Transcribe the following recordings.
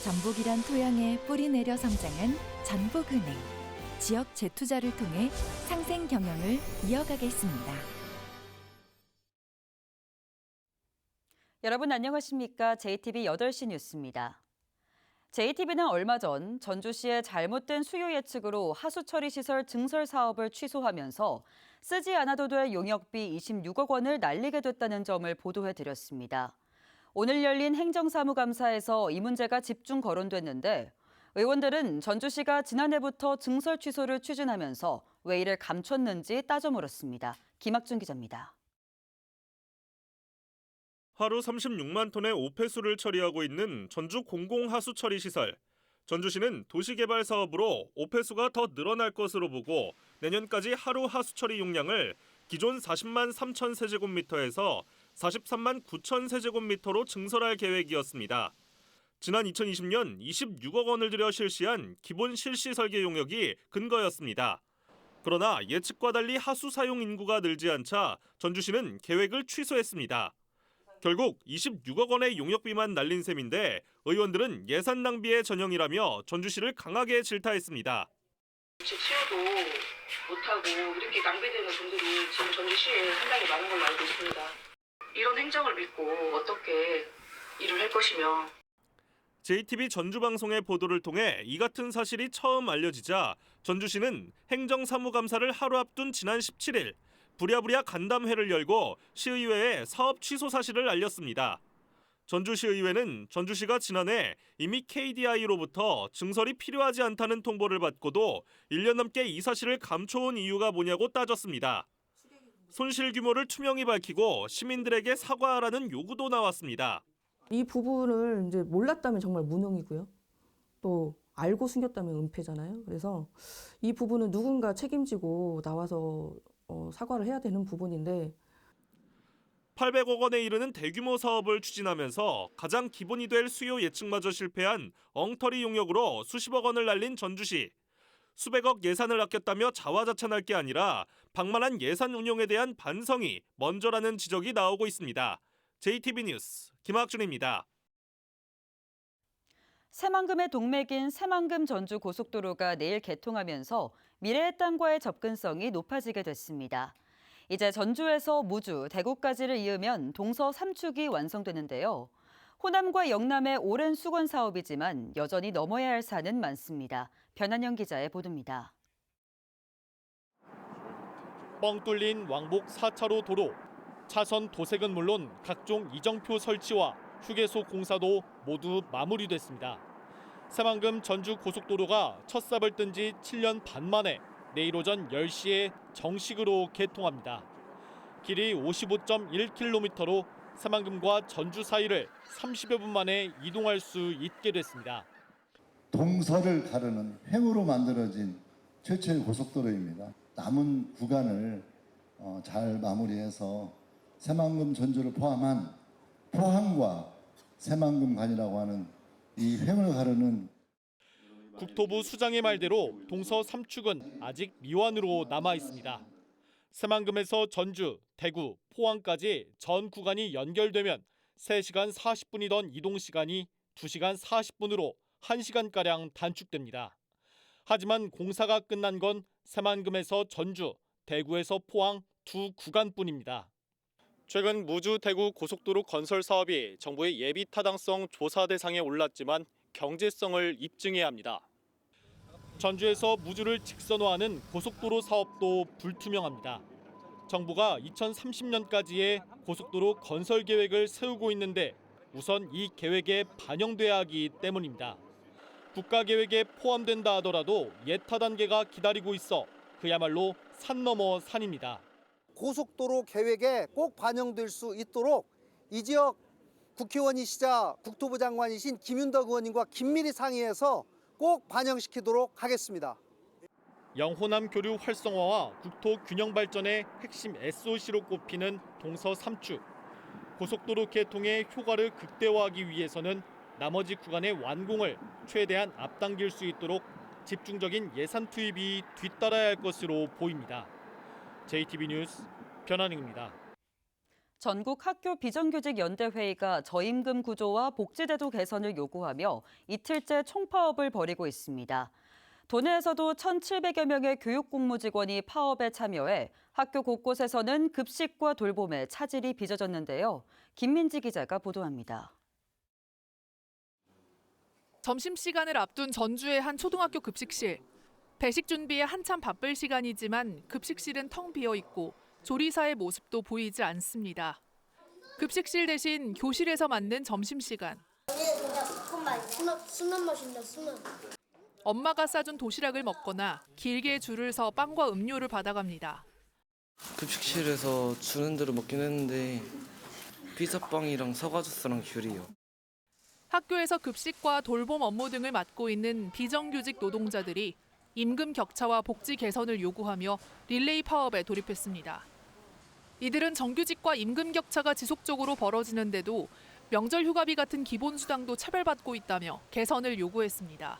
전북이란 토양에 뿌리 내려 성장한 전북은행. 지역 재투자를 통해 상생 경영을 이어가겠습니다. 여러분 안녕하십니까? JTB 8시 뉴스입니다. JTB는 얼마 전 전주시의 잘못된 수요 예측으로 하수 처리 시설 증설 사업을 취소하면서 쓰지 않아도 될 용역비 26억 원을 날리게 됐다는 점을 보도해드렸습니다. 오늘 열린 행정사무감사에서 이 문제가 집중 거론됐는데 의원들은 전주시가 지난해부터 증설 취소를 추진하면서 왜 이를 감췄는지 따져 물었습니다. 김학준 기자입니다. 하루 36만 톤의 오폐수를 처리하고 있는 전주 공공하수처리시설. 전주시는 도시개발 사업으로 오폐수가 더 늘어날 것으로 보고 내년까지 하루 하수처리 용량을 기존 40만 3천 세제곱미터에서 43만 9천 세제곱미터로 증설할 계획이었습니다. 지난 2020년 26억 원을 들여 실시한 기본 실시 설계 용역이 근거였습니다. 그러나 예측과 달리 하수 사용 인구가 늘지 않자 전주시는 계획을 취소했습니다. 결국 26억 원의 용역비만 날린 셈인데 의원들은 예산 낭비의 전형이라며 전주시를 강하게 질타했습니다. 수요도 못하고 이렇게 낭비되는 분들이 지금 전주시에 상당히 많은 걸로 알고 있습니다. 이런 행정을 믿고 어떻게 일을 할 것이며. JTB 전주방송의 보도를 통해 이 같은 사실이 처음 알려지자 전주시는 행정사무감사를 하루 앞둔 지난 17일 부랴부랴 간담회를 열고 시의회에 사업 취소 사실을 알렸습니다. 전주시의회는 전주시가 지난해 이미 KDI로부터 증설이 필요하지 않다는 통보를 받고도 1년 넘게 이 사실을 감춰온 이유가 뭐냐고 따졌습니다. 손실 규모를 투명히 밝히고 시민들에게 사과하라는 요구도 나왔습니다. 이 부분을 이제 몰랐다면 정말 무능이고요. 또 알고 숨겼다면 은폐잖아요. 그래서 이 부분은 누군가 책임지고 나와서 사과를 해야 되는 부분인데 800억 원에 이르는 대규모 사업을 추진하면서 가장 기본이 될 수요 예측마저 실패한 엉터리 용역으로 수십억 원을 날린 전주시. 수백억 예산을 아꼈다며 자화자찬할 게 아니라 방만한 예산 운용에 대한 반성이 먼저라는 지적이 나오고 있습니다. JTB 뉴스 김학준입니다. 새만금의 동맥인 새만금 전주 고속도로가 내일 개통하면서 미래의 땅과의 접근성이 높아지게 됐습니다. 이제 전주에서 무주, 대구까지를 이으면 동서 3축이 완성되는데요. 호남과 영남의 오랜 수건 사업이지만 여전히 넘어야 할 산은 많습니다. 변한영 기자의 보도입니다. 뻥 뚫린 왕복 4차로 도로, 차선 도색은 물론 각종 이정표 설치와 휴게소 공사도 모두 마무리됐습니다. 새만금 전주 고속도로가 첫 삽을 뜬 지 7년 반 만에 내일 오전 10시에 정식으로 개통합니다. 길이 55.1km로 새만금과 전주 사이를 30여 분 만에 이동할 수 있게 됐습니다. 동서를 가르는 횡으로 만들어진 최초의 고속도로입니다. 남은 구간을 잘 마무리해서 새만금 전주를 포함한 포항과 새만금 간이라고 하는 이 횡을 가르는 국토부 수장의 말대로 동서 3축은 아직 미완으로 남아 있습니다. 새만금에서 전주, 대구, 포항까지 전 구간이 연결되면 3시간 40분이던 이동 시간이 2시간 40분으로 1시간가량 단축됩니다. 하지만 공사가 끝난 건 새만금에서 전주, 대구에서 포항 두 구간뿐입니다. 최근 무주 대구 고속도로 건설 사업이 정부의 예비 타당성 조사 대상에 올랐지만 경제성을 입증해야 합니다. 전주에서 무주를 직선화하는 고속도로 사업도 불투명합니다. 정부가 2030년까지의 고속도로 건설 계획을 세우고 있는데 우선 이 계획에 반영돼야 하기 때문입니다. 국가 계획에 포함된다 하더라도 예타 단계가 기다리고 있어 그야말로 산 넘어 산입니다. 고속도로 계획에 꼭 반영될 수 있도록 이 지역 국회의원이시자 국토부 장관이신 김윤덕 의원님과 긴밀히 상의해서 꼭 반영시키도록 하겠습니다. 영호남 교류 활성화와 국토 균형 발전의 핵심 SOC로 꼽히는 동서 3축. 고속도로 개통의 효과를 극대화하기 위해서는 나머지 구간의 완공을 최대한 앞당길 수 있도록 집중적인 예산 투입이 뒤따라야 할 것으로 보입니다. JTB 뉴스 변한영입니다. 전국 학교 비정규직 연대회의가 저임금 구조와 복지제도 개선을 요구하며 이틀째 총파업을 벌이고 있습니다. 도내에서도 1,700여 명의 교육 공무직원이 파업에 참여해 학교 곳곳에서는 급식과 돌봄에 차질이 빚어졌는데요. 김민지 기자가 보도합니다. 점심시간을 앞둔 전주의 한 초등학교 급식실. 배식 준비에 한참 바쁠 시간이지만 급식실은 텅 비어 있고 조리사의 모습도 보이지 않습니다. 급식실 대신 교실에서 맞는 점심시간. 순한 맛인데 순한. 엄마가 싸준 도시락을 먹거나 길게 줄을 서 빵과 음료를 받아갑니다. 급식실에서 주는 대로 먹긴 했는데 피자빵이랑 사과주스랑 귤이요. 학교에서 급식과 돌봄 업무 등을 맡고 있는 비정규직 노동자들이 임금 격차와 복지 개선을 요구하며 릴레이 파업에 돌입했습니다. 이들은 정규직과 임금 격차가 지속적으로 벌어지는데도 명절 휴가비 같은 기본수당도 차별받고 있다며 개선을 요구했습니다.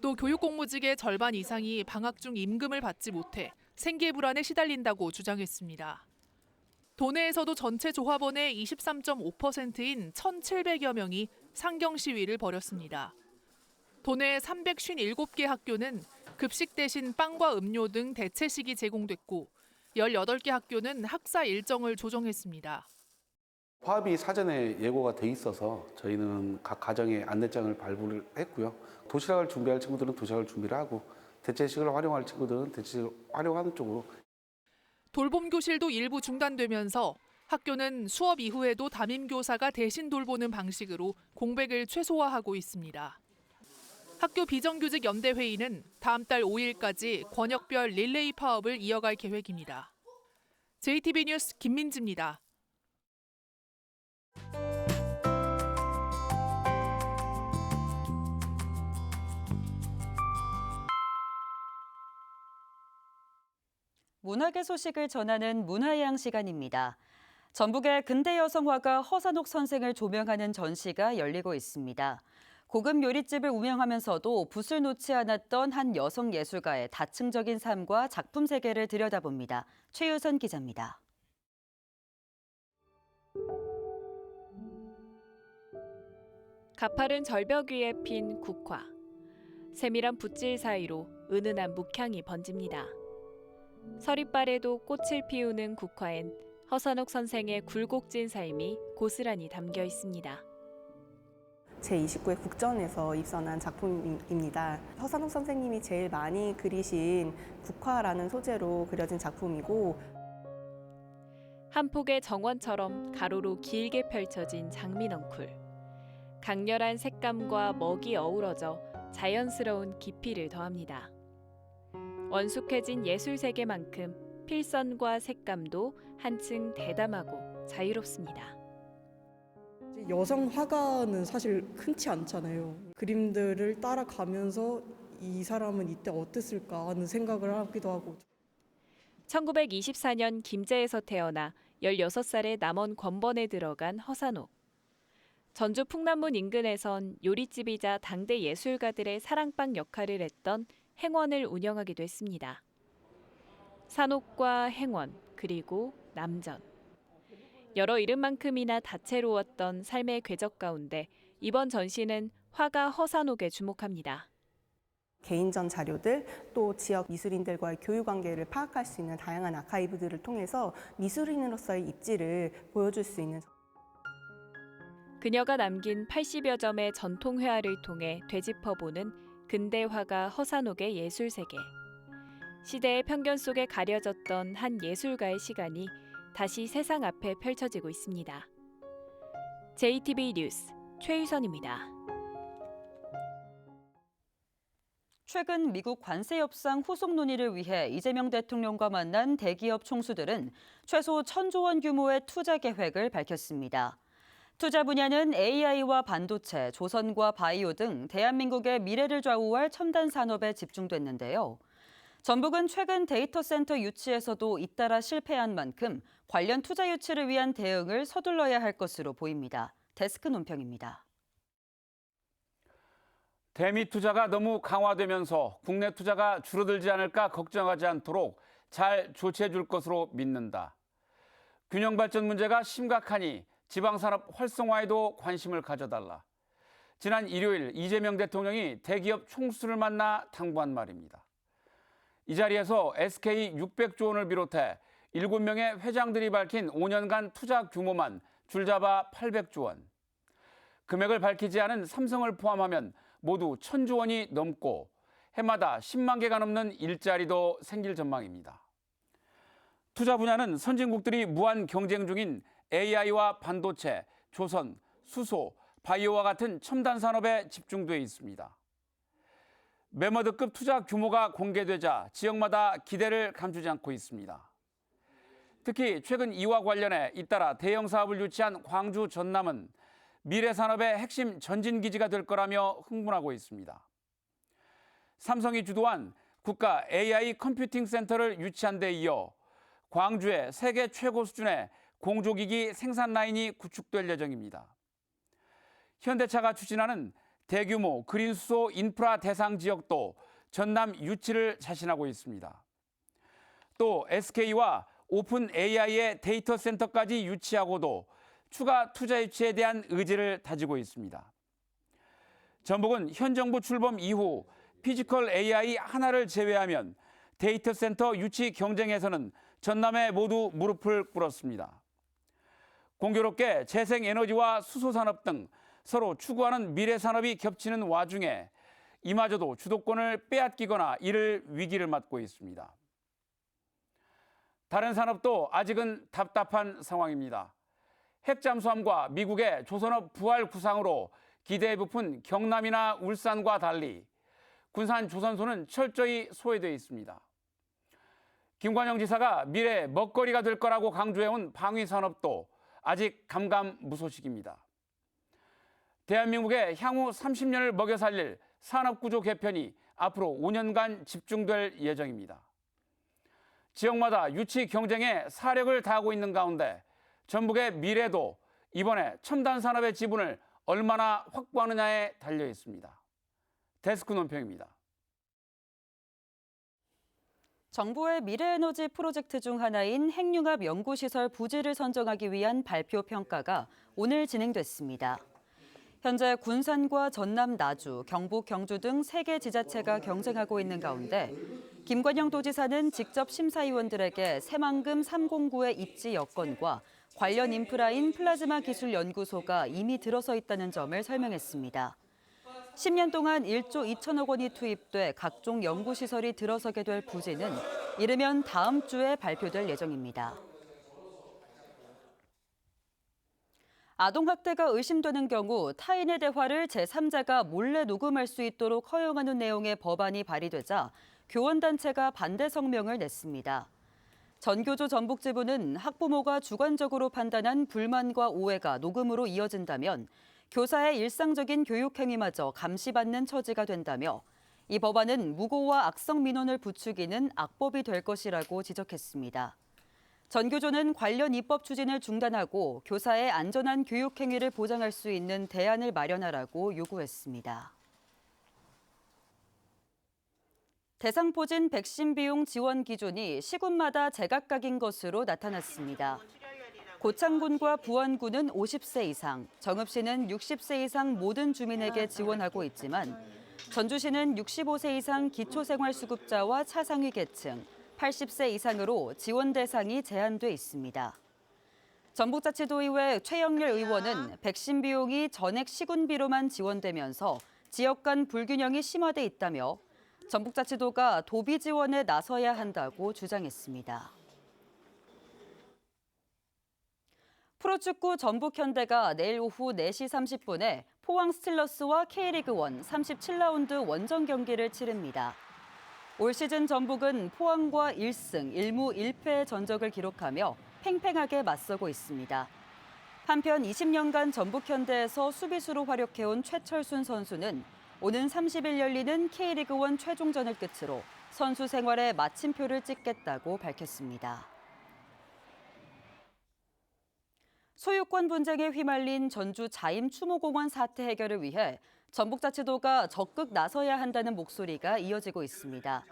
또 교육공무직의 절반 이상이 방학 중 임금을 받지 못해 생계불안에 시달린다고 주장했습니다. 도내에서도 전체 조합원의 23.5%인 1,700여 명이 상경 시위를 벌였습니다. 도내 357개 학교는 급식 대신 빵과 음료 등 대체식이 제공됐고 18개 학교는 학사 일정을 조정했습니다. 파업이 사전에 예고가 돼 있어서 저희는 각 가정에 안내장을 발부를 했고요. 도시락을 준비할 친구들은 도시락을 준비를 하고 대체식을 활용할 친구들은 대체식을 활용하는 쪽으로. 돌봄 교실도 일부 중단되면서 학교는 수업 이후에도 담임교사가 대신 돌보는 방식으로 공백을 최소화하고 있습니다. 학교 비정규직 연대회의는 다음 달 5일까지 권역별 릴레이 파업을 이어갈 계획입니다. JTB 뉴스 김민지입니다. 문학의 소식을 전하는 문화예양 시간입니다. 전북의 근대 여성 화가 허산옥 선생을 조명하는 전시가 열리고 있습니다. 고급 요리집을 운영하면서도 붓을 놓지 않았던 한 여성 예술가의 다층적인 삶과 작품 세계를 들여다봅니다. 최유선 기자입니다. 가파른 절벽 위에 핀 국화. 세밀한 붓질 사이로 은은한 묵향이 번집니다. 서리빨에도 꽃을 피우는 국화엔 허산옥 선생의 굴곡진 삶이 고스란히 담겨 있습니다. 제29회 국전에서 입선한 작품입니다. 허산옥 선생님이 제일 많이 그리신 국화라는 소재로 그려진 작품이고 한 폭의 정원처럼 가로로 길게 펼쳐진 장민넝쿨. 강렬한 색감과 먹이 어우러져 자연스러운 깊이를 더합니다. 원숙해진 예술 세계만큼 필선과 색감도 한층 대담하고 자유롭습니다. 여성 화가는 사실 흔치 않잖아요. 그림들을 따라가면서 이 사람은 이때 어땠을까 하는 생각을 하기도 하고. 1924년 김제에서 태어나 16살에 남원 권번에 들어간 허산옥. 전주 풍남문 인근에선 요리집이자 당대 예술가들의 사랑방 역할을 했던 행원을 운영하기도 했습니다. 산옥과 행원, 그리고 남전. 여러 이름만큼이나 다채로웠던 삶의 궤적 가운데 이번 전시는 화가 허산옥에 주목합니다. 개인전 자료들, 또 지역 미술인들과의 교류 관계를 파악할 수 있는 다양한 아카이브들을 통해서 미술인으로서의 입지를 보여줄 수 있는 그녀가 남긴 80여 점의 전통 회화를 통해 되짚어보는 근대 화가 허산옥의 예술 세계. 시대의 편견 속에 가려졌던 한 예술가의 시간이 다시 세상 앞에 펼쳐지고 있습니다. JTB 뉴스 최유선입니다. 최근 미국 관세 협상 후속 논의를 위해 이재명 대통령과 만난 대기업 총수들은 최소 1,000조 원 규모의 투자 계획을 밝혔습니다. 투자 분야는 AI와 반도체, 조선과 바이오 등 대한민국의 미래를 좌우할 첨단 산업에 집중됐는데요. 전북은 최근 데이터 센터 유치에서도 잇따라 실패한 만큼 관련 투자 유치를 위한 대응을 서둘러야 할 것으로 보입니다. 데스크 논평입니다. 대미 투자가 너무 강화되면서 국내 투자가 줄어들지 않을까 걱정하지 않도록 잘 조치해 줄 것으로 믿는다. 균형 발전 문제가 심각하니 지방산업 활성화에도 관심을 가져달라. 지난 일요일 이재명 대통령이 대기업 총수를 만나 당부한 말입니다. 이 자리에서 SK 600조 원을 비롯해 7명의 회장들이 밝힌 5년간 투자 규모만 줄잡아 800조 원. 금액을 밝히지 않은 삼성을 포함하면 모두 1000조 원이 넘고 해마다 10만 개가 넘는 일자리도 생길 전망입니다. 투자 분야는 선진국들이 무한 경쟁 중인 AI와 반도체, 조선, 수소, 바이오와 같은 첨단 산업에 집중돼 있습니다. 매머드급 투자 규모가 공개되자 지역마다 기대를 감추지 않고 있습니다. 특히 최근 이와 관련해 잇따라 대형 사업을 유치한 광주 전남은 미래 산업의 핵심 전진기지가 될 거라며 흥분하고 있습니다. 삼성이 주도한 국가 AI 컴퓨팅 센터를 유치한 데 이어 광주에 세계 최고 수준의 공조기기 생산 라인이 구축될 예정입니다. 현대차가 추진하는 대규모 그린 수소 인프라 대상 지역도 전남 유치를 자신하고 있습니다. 또 SK와 오픈 AI의 데이터 센터까지 유치하고도 추가 투자 유치에 대한 의지를 다지고 있습니다. 전북은 현 정부 출범 이후 피지컬 AI 하나를 제외하면 데이터 센터 유치 경쟁에서는 전남에 모두 무릎을 꿇었습니다. 공교롭게 재생에너지와 수소산업 등 서로 추구하는 미래 산업이 겹치는 와중에 이마저도 주도권을 빼앗기거나 이를 위기를 맞고 있습니다. 다른 산업도 아직은 답답한 상황입니다. 핵잠수함과 미국의 조선업 부활 구상으로 기대에 부푼 경남이나 울산과 달리 군산 조선소는 철저히 소외되어 있습니다. 김관영 지사가 미래 먹거리가 될 거라고 강조해온 방위산업도 아직 감감무소식입니다. 대한민국의 향후 30년을 먹여 살릴 산업구조 개편이 앞으로 5년간 집중될 예정입니다. 지역마다 유치 경쟁에 사력을 다하고 있는 가운데 전북의 미래도 이번에 첨단 산업의 지분을 얼마나 확보하느냐에 달려 있습니다. 데스크 논평입니다. 정부의 미래에너지 프로젝트 중 하나인 핵융합 연구시설 부지를 선정하기 위한 발표 평가가 오늘 진행됐습니다. 현재 군산과 전남, 나주, 경북, 경주 등 3개 지자체가 경쟁하고 있는 가운데 김관영 도지사는 직접 심사위원들에게 새만금 309의 입지 여건과 관련 인프라인 플라즈마 기술 연구소가 이미 들어서 있다는 점을 설명했습니다. 10년 동안 1조 2천억 원이 투입돼 각종 연구시설이 들어서게 될 부지는 이르면 다음 주에 발표될 예정입니다. 아동학대가 의심되는 경우 타인의 대화를 제3자가 몰래 녹음할 수 있도록 허용하는 내용의 법안이 발의되자 교원단체가 반대 성명을 냈습니다. 전교조 전북지부는 학부모가 주관적으로 판단한 불만과 오해가 녹음으로 이어진다면 교사의 일상적인 교육행위마저 감시받는 처지가 된다며 이 법안은 무고와 악성 민원을 부추기는 악법이 될 것이라고 지적했습니다. 전교조는 관련 입법 추진을 중단하고 교사의 안전한 교육행위를 보장할 수 있는 대안을 마련하라고 요구했습니다. 대상포진 백신 비용 지원 기준이 시군마다 제각각인 것으로 나타났습니다. 고창군과 부안군은 50세 이상, 정읍시는 60세 이상 모든 주민에게 지원하고 있지만 전주시는 65세 이상 기초생활수급자와 차상위 계층, 80세 이상으로 지원 대상이 제한돼 있습니다. 전북자치도의회 최영렬 의원은 백신 비용이 전액 시군비로만 지원되면서 지역 간 불균형이 심화돼 있다며 전북자치도가 도비 지원에 나서야 한다고 주장했습니다. 프로축구 전북현대가 내일 오후 4시 30분에 포항 스틸러스와 K리그1 37라운드 원정 경기를 치릅니다. 올 시즌 전북은 포항과 1승 1무 1패의 전적을 기록하며 팽팽하게 맞서고 있습니다. 한편 20년간 전북현대에서 수비수로 활약해온 최철순 선수는 오는 30일 열리는 K리그1 최종전을 끝으로 선수 생활에 마침표를 찍겠다고 밝혔습니다. 소유권 분쟁에 휘말린 전주 자임 추모공원 사태 해결을 위해 전북자치도가 적극 나서야 한다는 목소리가 이어지고 있습니다.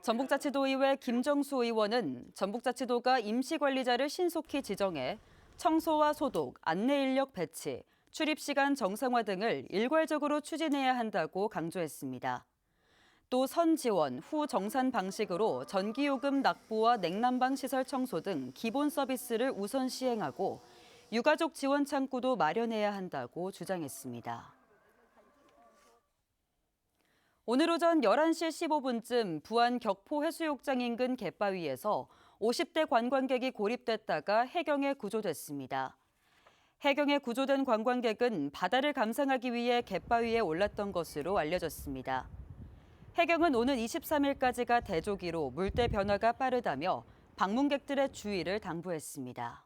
전북자치도의회 김정수 의원은 전북자치도가 임시관리자를 신속히 지정해 청소와 소독, 안내 인력 배치, 출입 시간 정상화 등을 일괄적으로 추진해야 한다고 강조했습니다. 또 선지원, 후 정산 방식으로 전기요금 납부와 냉난방 시설 청소 등 기본 서비스를 우선 시행하고 유가족 지원 창구도 마련해야 한다고 주장했습니다. 오늘 오전 11시 15분쯤 부안 격포 해수욕장 인근 갯바위에서 50대 관광객이 고립됐다가 해경에 구조됐습니다. 해경에 구조된 관광객은 바다를 감상하기 위해 갯바위에 올랐던 것으로 알려졌습니다. 해경은 오는 23일까지가 대조기로 물때 변화가 빠르다며 방문객들의 주의를 당부했습니다.